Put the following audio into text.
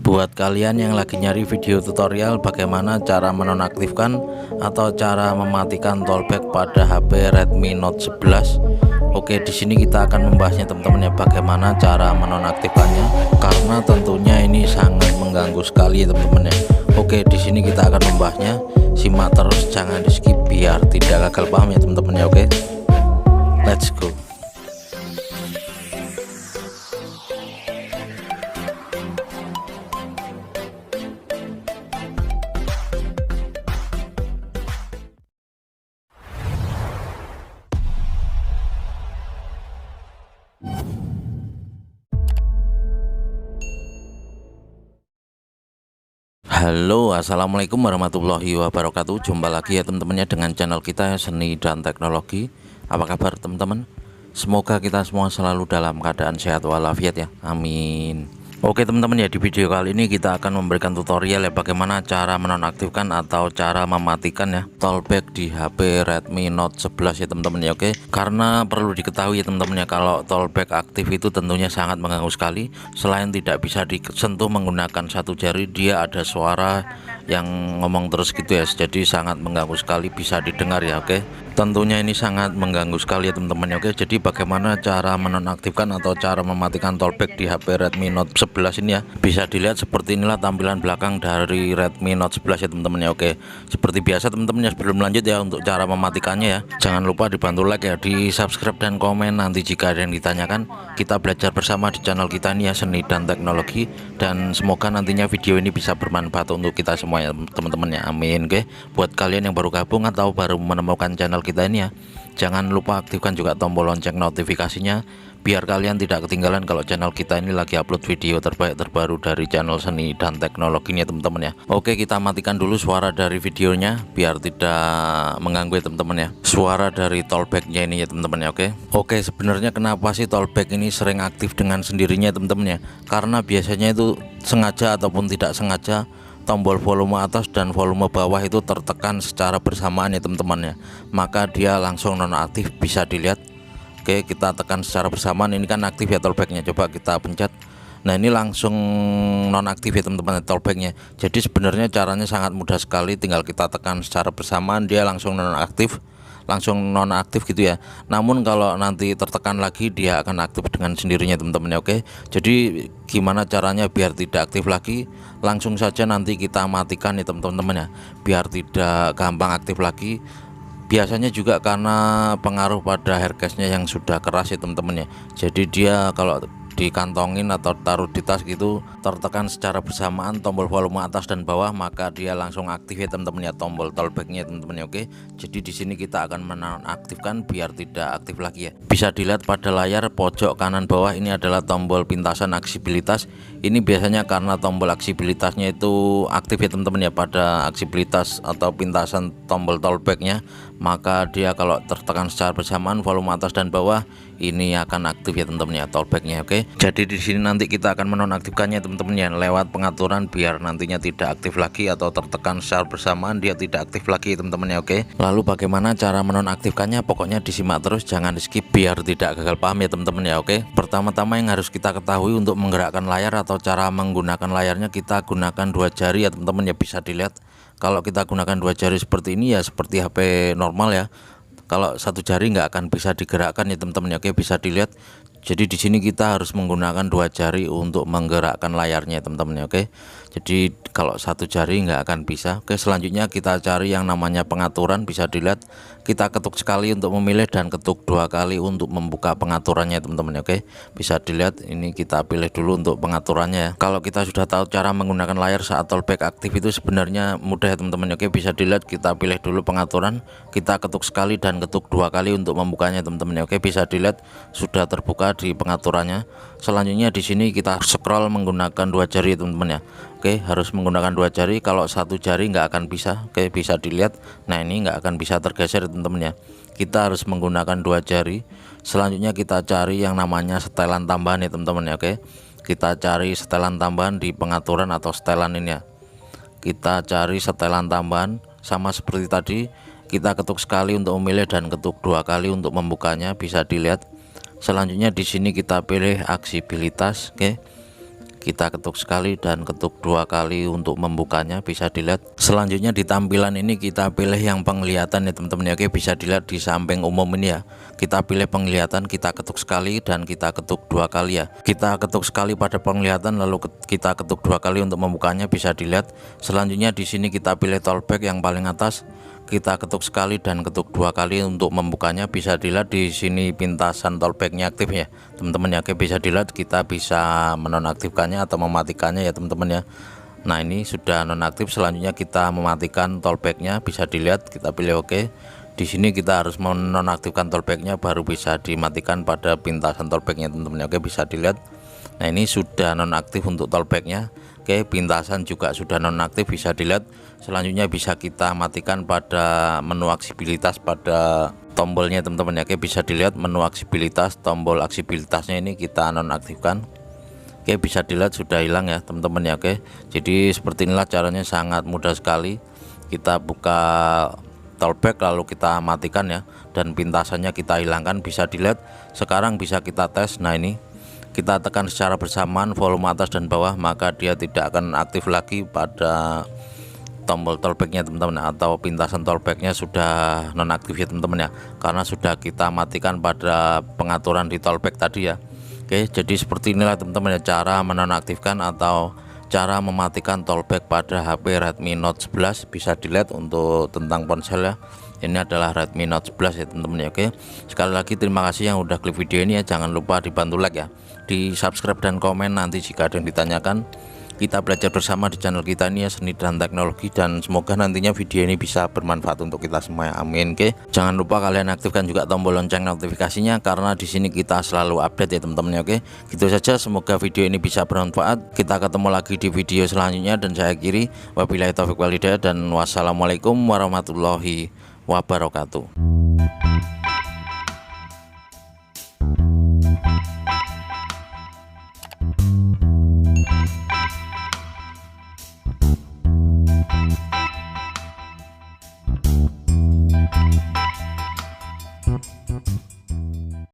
Buat kalian yang lagi nyari video tutorial bagaimana cara menonaktifkan atau cara mematikan tollback pada HP Redmi Note 11. Oke, di sini kita akan membahasnya teman-teman ya, bagaimana cara menonaktifkannya, karena tentunya ini sangat mengganggu sekali ya teman-teman ya. Oke, di sini kita akan membahasnya. Simak terus, jangan di skip biar tidak gagal paham ya teman-teman ya. Oke, let's go. Halo, assalamualaikum warahmatullahi wabarakatuh. Jumpa lagi ya teman-teman ya dengan channel kita Seni dan Teknologi. Apa kabar teman-teman? Semoga kita semua selalu dalam keadaan sehat walafiat ya, amin. Oke teman-teman ya, di video kali ini kita akan memberikan tutorial ya bagaimana cara menonaktifkan atau cara mematikan ya tollback di HP Redmi Note 11 ya teman-teman ya. Oke, karena perlu diketahui ya teman-teman ya, kalau tollback aktif itu tentunya sangat mengganggu sekali. Selain tidak bisa disentuh menggunakan satu jari, dia ada suara yang ngomong terus gitu ya, jadi sangat mengganggu sekali, bisa didengar ya. Oke, tentunya ini sangat mengganggu sekali ya teman-teman ya. Oke, jadi bagaimana cara menonaktifkan atau cara mematikan tollback di HP Redmi Note 11 ini ya, bisa dilihat seperti inilah tampilan belakang dari Redmi Note 11 ya teman-teman ya. Oke, seperti biasa teman-teman ya, sebelum lanjut ya untuk cara mematikannya ya, jangan lupa dibantu like ya, di subscribe dan komen. Nanti jika ada yang ditanyakan, kita belajar bersama di channel kita ini ya, Seni dan Teknologi, dan semoga nantinya video ini bisa bermanfaat untuk kita semua ya teman-teman ya, amin. Oke, buat kalian yang baru gabung atau baru menemukan channel kita ini ya, jangan lupa aktifkan juga tombol lonceng notifikasinya biar kalian tidak ketinggalan kalau channel kita ini lagi upload video terbaik terbaru dari channel Seni dan Teknologinya teman-teman ya. Oke, kita matikan dulu suara dari videonya biar tidak mengganggu ya teman-teman ya, suara dari tollbacknya ini ya teman-teman ya. Oke, sebenarnya kenapa sih tollback ini sering aktif dengan sendirinya teman-teman ya, karena biasanya itu sengaja ataupun tidak sengaja tombol volume atas dan volume bawah itu tertekan secara bersamaan ya teman-teman ya, maka dia langsung nonaktif. Bisa dilihat. Oke, kita tekan secara bersamaan, ini kan aktif ya tollbacknya, coba kita pencet. Nah, ini langsung nonaktif ya teman-teman tollbacknya. Jadi sebenarnya caranya sangat mudah sekali, tinggal kita tekan secara bersamaan dia langsung nonaktif, gitu ya. Namun kalau nanti tertekan lagi dia akan aktif dengan sendirinya teman-teman ya. Oke, jadi gimana caranya biar tidak aktif lagi? Langsung saja nanti kita matikan ya teman-teman ya, biar tidak gampang aktif lagi. Biasanya juga karena pengaruh pada hardcase-nya yang sudah keras ya teman-teman ya, jadi dia kalau dikantongin atau taruh di tas gitu, tertekan secara bersamaan tombol volume atas dan bawah, maka dia langsung aktif ya teman-teman ya, tombol tollbacknya teman-teman ya. Oke, jadi di sini kita akan menonaktifkan biar tidak aktif lagi ya. Bisa dilihat pada layar pojok kanan bawah, ini adalah tombol pintasan aksibilitas. Ini biasanya karena tombol aksibilitasnya itu aktif ya teman-teman ya, pada aksibilitas atau pintasan tombol tollbacknya, maka dia kalau tertekan secara bersamaan volume atas dan bawah ini akan aktif ya teman-teman ya tollbacknya. Oke, jadi di sini nanti kita akan menonaktifkannya teman-teman ya, lewat pengaturan biar nantinya tidak aktif lagi atau tertekan secara bersamaan dia tidak aktif lagi teman-teman ya. Oke, lalu bagaimana cara menonaktifkannya? Pokoknya disimak terus, jangan di skip biar tidak gagal paham ya teman-teman ya. Oke, pertama-tama yang harus kita ketahui untuk menggerakkan layar atau cara menggunakan layarnya, kita gunakan dua jari ya teman-teman ya. Bisa dilihat kalau kita gunakan dua jari seperti ini ya, seperti HP normal ya. Kalau satu jari nggak akan bisa digerakkan ya teman-teman ya. Oke, bisa dilihat. Jadi di sini kita harus menggunakan dua jari untuk menggerakkan layarnya teman-teman ya. Oke, jadi kalau satu jari nggak akan bisa. Oke, selanjutnya kita cari yang namanya pengaturan. Bisa dilihat, kita ketuk sekali untuk memilih dan ketuk dua kali untuk membuka pengaturannya teman-teman ya. Oke, bisa dilihat, ini kita pilih dulu untuk pengaturannya ya. Kalau kita sudah tahu cara menggunakan layar saat tollback aktif itu sebenarnya mudah ya teman-teman. Oke, bisa dilihat, kita pilih dulu pengaturan, kita ketuk sekali dan ketuk dua kali untuk membukanya teman-teman ya. Oke, bisa dilihat sudah terbuka di pengaturannya. Selanjutnya di sini kita scroll menggunakan dua jari teman-teman ya. Oke, harus menggunakan dua jari, kalau satu jari nggak akan bisa. Oke, bisa dilihat, nah ini nggak akan bisa tergeser teman-teman ya, kita harus menggunakan dua jari. Selanjutnya kita cari yang namanya setelan tambahan ya teman-teman ya. Oke, kita cari setelan tambahan di pengaturan atau setelan ini ya, kita cari setelan tambahan. Sama seperti tadi, kita ketuk sekali untuk memilih dan ketuk dua kali untuk membukanya. Bisa dilihat. Selanjutnya di sini kita pilih aksibilitas. Oke, kita ketuk sekali dan ketuk 2 kali untuk membukanya. Bisa dilihat selanjutnya di tampilan ini kita pilih yang penglihatan ya teman-teman ya. Oke, bisa dilihat di samping umum ini ya, kita pilih penglihatan, kita ketuk sekali dan kita ketuk 2 kali ya. Kita ketuk sekali pada penglihatan, lalu kita ketuk 2 kali untuk membukanya. Bisa dilihat selanjutnya di sini kita pilih tollback yang paling atas, kita ketuk sekali dan ketuk 2 kali untuk membukanya. Bisa dilihat di sini pintasan tollbacknya aktif ya teman-teman ya. Oke, bisa dilihat kita bisa menonaktifkannya atau mematikannya ya teman-teman ya. Nah, ini sudah nonaktif. Selanjutnya kita mematikan tollbacknya. Bisa dilihat kita pilih oke. Di sini kita harus menonaktifkan tollbacknya baru bisa dimatikan pada pintasan tollbacknya teman-teman ya. Oke, bisa dilihat. Nah, ini sudah nonaktif untuk tollbacknya. Oke, pintasan juga sudah nonaktif. Bisa dilihat selanjutnya bisa kita matikan pada menu aksibilitas pada tombolnya teman-teman ya. Oke, bisa dilihat menu aksibilitas, tombol aksibilitasnya ini kita nonaktifkan. Oke, bisa dilihat sudah hilang ya teman-teman ya. Oke, jadi seperti inilah caranya, sangat mudah sekali. Kita buka tollback lalu kita matikan ya, dan pintasannya kita hilangkan. Bisa dilihat sekarang bisa kita tes. Nah, ini kita tekan secara bersamaan volume atas dan bawah, maka dia tidak akan aktif lagi pada tombol tollbacknya teman-teman, atau pintasan tollbacknya sudah nonaktif ya teman-teman ya, karena sudah kita matikan pada pengaturan di tollback tadi ya. Oke, jadi seperti inilah teman-teman ya cara menonaktifkan atau cara mematikan tollback pada HP Redmi Note 11. Bisa dilihat untuk tentang ponsel ya, ini adalah Redmi Note 11 ya teman-teman ya. Oke, sekali lagi terima kasih yang udah klik video ini ya, jangan lupa dibantu like ya, di subscribe dan komen nanti jika ada yang ditanyakan. Kita belajar bersama di channel kita ini ya, seni dan teknologi, dan semoga nantinya video ini bisa bermanfaat untuk kita semua ya. Amin. Oke, jangan lupa kalian aktifkan juga tombol lonceng notifikasinya, karena di sini kita selalu update ya teman-teman ya. Oke, gitu saja, semoga video ini bisa bermanfaat. Kita ketemu lagi di video selanjutnya, dan saya akhiri wabillahi taufiq wal hidayah, dan wassalamualaikum warahmatullahi wabarakatuh.